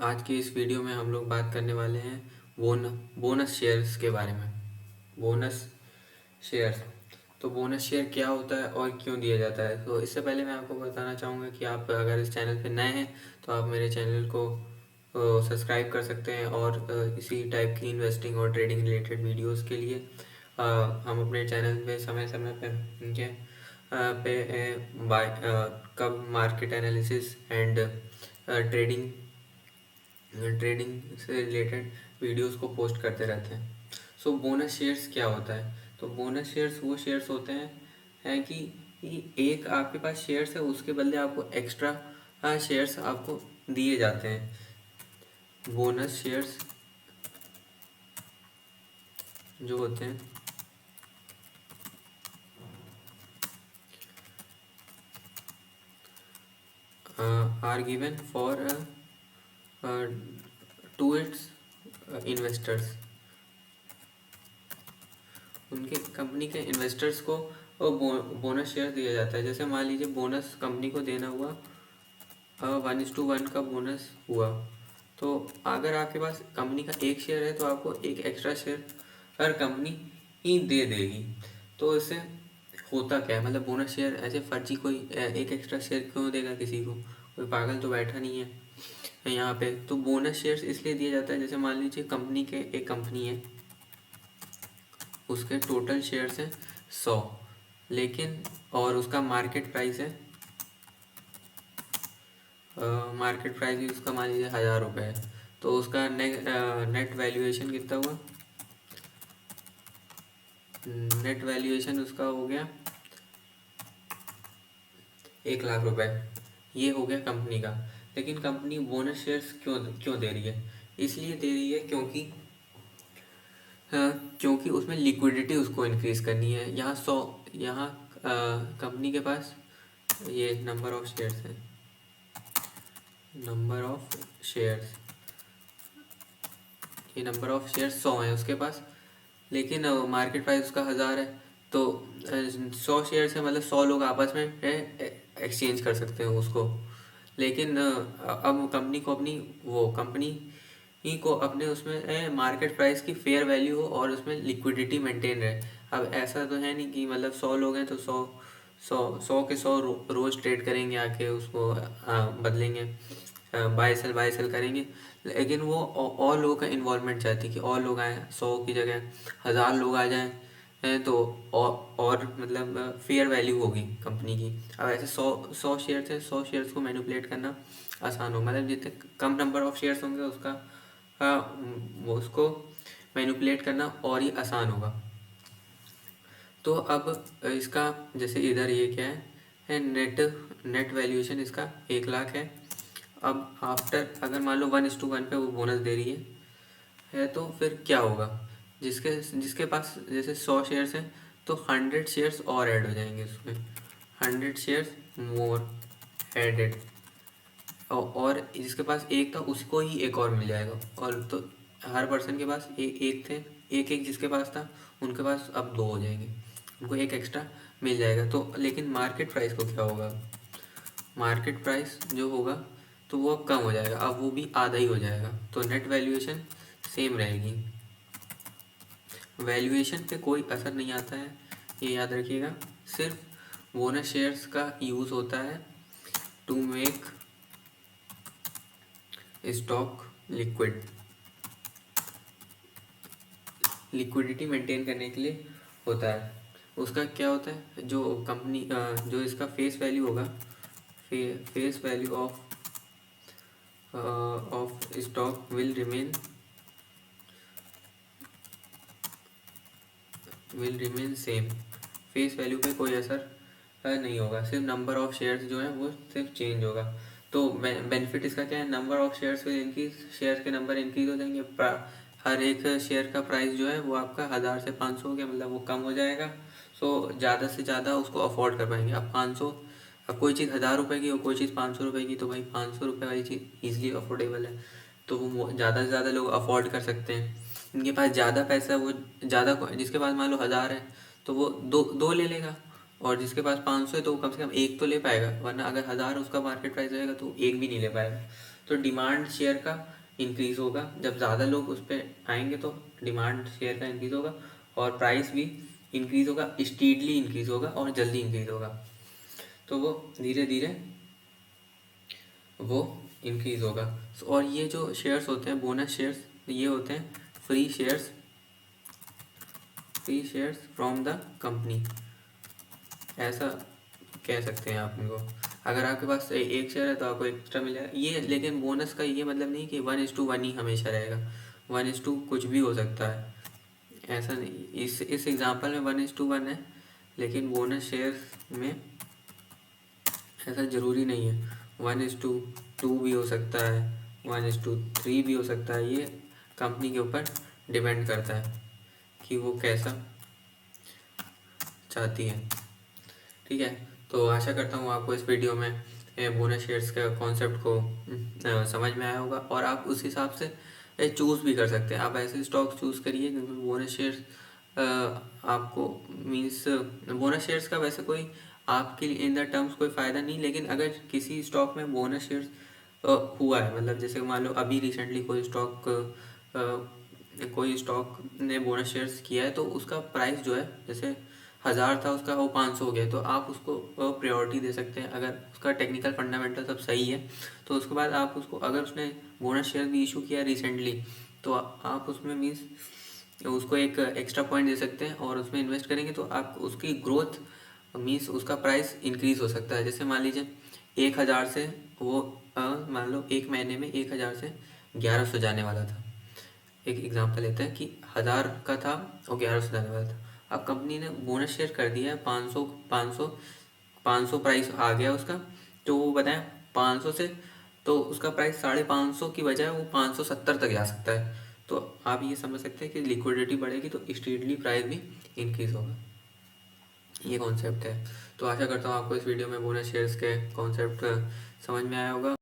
आज की इस वीडियो में हम लोग बात करने वाले हैं बोन बोनस शेयर्स के बारे में। Bonus shares. तो बोनस शेयर क्या होता है और क्यों दिया जाता है? तो इससे पहले मैं आपको बताना चाहूँगा कि आप अगर इस चैनल पे नए हैं तो आप मेरे चैनल को सब्सक्राइब कर सकते हैं और इसी टाइप की इन्वेस्टिंग और ट्रेडिंग रिलेटेड वीडियोस के लिए हम अपने चैनल पे समय समय पे इनके बाय कब market analysis and trading trading से रिलेटेड वीडियोस को पोस्ट करते रहते हैं। सो बोनस शेयर्स क्या होता है? तो बोनस शेयर्स वो शेयर्स होते हैं कि एक आपके पास शेयर्स है, उसके बदले आपको एक्स्ट्रा शेयर्स आपको दिए जाते हैं। बोनस शेयर्स जो होते हैं are given for to its investors. उनके कंपनी के इन्वेस्टर्स को बोनस शेयर दिया जाता है। जैसे मान लीजिए बोनस कंपनी को देना हुआ 1:1 का बोनस हुआ, तो अगर आपके पास कंपनी का एक शेयर है तो आपको एक एक्स्ट्रा शेयर हर कंपनी ही दे देगी। तो इससे होता क्या है, मतलब बोनस शेयर ऐसे फर्जी कोई एक एक्स्ट्रा शेयर क्यों देगा किसी को? कोई पागल तो बैठा नहीं है यहाँ पे। तो बोनस शेयर्स इसलिए दिया जाता है, जैसे मान लीजिए कंपनी के एक कंपनी है, उसके टोटल शेयर्स हैं 100, लेकिन और उसका मार्केट प्राइस है मार्केट प्राइस भी उसका मान लीजिए 1000 रुपये है। तो उसका नेट वैल्यूएशन कितना हुआ? नेट वैल्यूएशन उसका हो गया 1 लाख रुपए। ये हो गया कंपनी का। लेकिन कंपनी बोनस शेयर्स क्यों क्यों दे रही है? इसलिए दे रही है क्योंकि उसमें लिक्विडिटी उसको इंक्रीज़ करनी है। यहाँ कंपनी के पास ये नंबर ऑफ शेयर्स है, नंबर ऑफ शेयर्स, ये नंबर ऑफ शेयर्स 100 है उसके पास, लेकिन मार्केट प्राइस उसका 1000 है। तो 100 शेयर से मतलब 100 लोग आपस में एक्सचेंज कर सकते हैं उसको। लेकिन अब कंपनी ही को अपने उसमें मार्केट प्राइस की फेयर वैल्यू हो और उसमें लिक्विडिटी मेंटेन रहे। अब ऐसा तो है नहीं कि मतलब 100 लोग हैं तो 100 के 100 रोज़ ट्रेड करेंगे, आके उसको बदलेंगे, बाय सेल करेंगे। लेकिन वो और लोगों का इन्वॉल्वमेंट चाहती है कि और लोग आए, 100 की जगह 1000 लोग आ जाएं तो और मतलब फेयर वैल्यू होगी कंपनी की। अब ऐसे 100 शेयर्स है, 100 शेयर्स को मैनिपुलेट करना आसान हो, मतलब जितने कम नंबर ऑफ शेयर्स होंगे उसका वो उसको मैनिपुलेट करना और ही आसान होगा। तो अब इसका जैसे इधर ये क्या है नेट वैल्यूएशन इसका 1 लाख है। अब आफ्टर अगर मान लो 1:1 पे वो बोनस दे रही है तो फिर क्या होगा? जिसके जिसके पास जैसे 100 शेयर्स हैं तो 100 शेयर्स और ऐड हो जाएंगे उसमें, 100 शेयर्स मोर एडेड। और जिसके पास एक था उसको ही एक और मिल जाएगा। और तो हर पर्सन के पास एक थे, एक जिसके पास था उनके पास अब 2 हो जाएंगे, उनको एक एक्स्ट्रा मिल जाएगा। तो लेकिन मार्केट प्राइस को क्या होगा? मार्केट प्राइस जो होगा तो वो अब कम हो जाएगा, अब वो भी आधा ही हो जाएगा। तो नेट वैल्यूएशन सेम रहेगी, वैल्यूएशन पे कोई असर नहीं आता है, ये याद रखिएगा। सिर्फ बोनस शेयर्स का यूज़ होता है to make stock liquid, liquidity maintain करने के लिए होता है। उसका क्या होता है, जो कंपनी जो इसका फेस वैल्यू होगा, face value of stock will remain same. Face value पे कोई असर नहीं होगा, सिर्फ नंबर ऑफ शेयर्स जो है वो सिर्फ चेंज होगा। तो बेनिफिट इसका क्या है? Number of shares will increase, share के नंबर इंक्रीज हो जाएंगे। हर एक शेयर का प्राइस जो है वो आपका 1000 से 500 हो गया, मतलब वो कम हो जाएगा। सो ज़्यादा से ज़्यादा उसको अफोर्ड कर पाएंगे। अब 500, अब कोई चीज़ 1000 रुपये की और कोई चीज़ 500 रुपये की, तो भाई 500 रुपये वाली चीज़ ईजिली अफोर्डेबल है, तो वो ज़्यादा से ज़्यादा लोग अफोर्ड कर सकते हैं। इनके पास ज़्यादा पैसा, वो ज़्यादा, जिसके पास मान लो 1000 है तो वो दो ले लेगा, और जिसके पास 500 है तो वो कम से कम एक तो ले पाएगा, वरना अगर 1000 उसका मार्केट प्राइस रहेगा तो एक भी नहीं ले पाएगा। तो डिमांड शेयर का इंक्रीज होगा। जब ज़्यादा लोग उस पर आएंगे तो डिमांड शेयर का इंक्रीज होगा और प्राइस भी इंक्रीज होगा, स्पीडली इंक्रीज होगा और जल्दी इंक्रीज होगा। तो वो धीरे धीरे वो इंक्रीज होगा। और ये जो शेयर्स होते हैं बोनस शेयर्स, ये होते हैं free shares from the company, ऐसा कह सकते हैं आप इनको। अगर आपके पास एक शेयर है तो आपको एक्स्ट्रा मिलेगा ये। लेकिन बोनस का ये मतलब नहीं कि 1:1 ही हमेशा रहेगा, 1:2 कुछ भी हो सकता है, ऐसा नहीं। इस एग्जांपल में 1:1 है, लेकिन बोनस शेयर में ऐसा ज़रूरी नहीं है। 1:2 भी हो सकता है, 1:3 भी हो सकता है। ये कंपनी के ऊपर डिपेंड करता है कि वो कैसा चाहती है। ठीक है, तो आशा करता हूँ आपको इस वीडियो में बोनस शेयर्स के कॉन्सेप्ट को समझ में आया होगा और आप उस हिसाब से चूज़ भी कर सकते हैं। आप ऐसे स्टॉक चूज़ करिए क्योंकि बोनस शेयर्स आपको मीन्स बोनस शेयर्स का वैसे कोई आपके लिए इन द टर्म्स कोई फ़ायदा नहीं, लेकिन अगर किसी स्टॉक में बोनस शेयर्स हुआ है, मतलब जैसे मान लो अभी रिसेंटली कोई स्टॉक ने बोनस शेयर्स किया है तो उसका प्राइस जो है जैसे 1000 था उसका, वो 500 हो गया, तो आप उसको प्रायोरिटी दे सकते हैं। अगर उसका टेक्निकल फंडामेंटल सब सही है तो उसके बाद आप उसको, अगर उसने बोनस शेयर भी इशू किया रिसेंटली तो आप उसमें मीन्स उसको एक एक्स्ट्रा पॉइंट दे सकते हैं और उसमें इन्वेस्ट करेंगे तो आप उसकी ग्रोथ मीन्स उसका प्राइस इंक्रीज़ हो सकता है। जैसे मान लीजिए 1000 से वो मान लो एक महीने में 1000 से 1100 जाने वाला था। एक एग्जांपल लेते हैं कि 1000 का था और 1100 जाने वाला था। अब कंपनी ने बोनस शेयर कर दिया है 500 प्राइस आ गया उसका, तो वो बताएं 500 से तो उसका प्राइस 550 की बजाय वो 570 तक जा सकता है। तो आप ये समझ सकते हैं कि लिक्विडिटी बढ़ेगी तो स्ट्रीटली प्राइस भी इंक्रीज़ होगा। ये कॉन्सेप्ट है। तो आशा करता हूँ आपको इस वीडियो में बोनस शेयर्स के कॉन्सेप्ट समझ में आया होगा।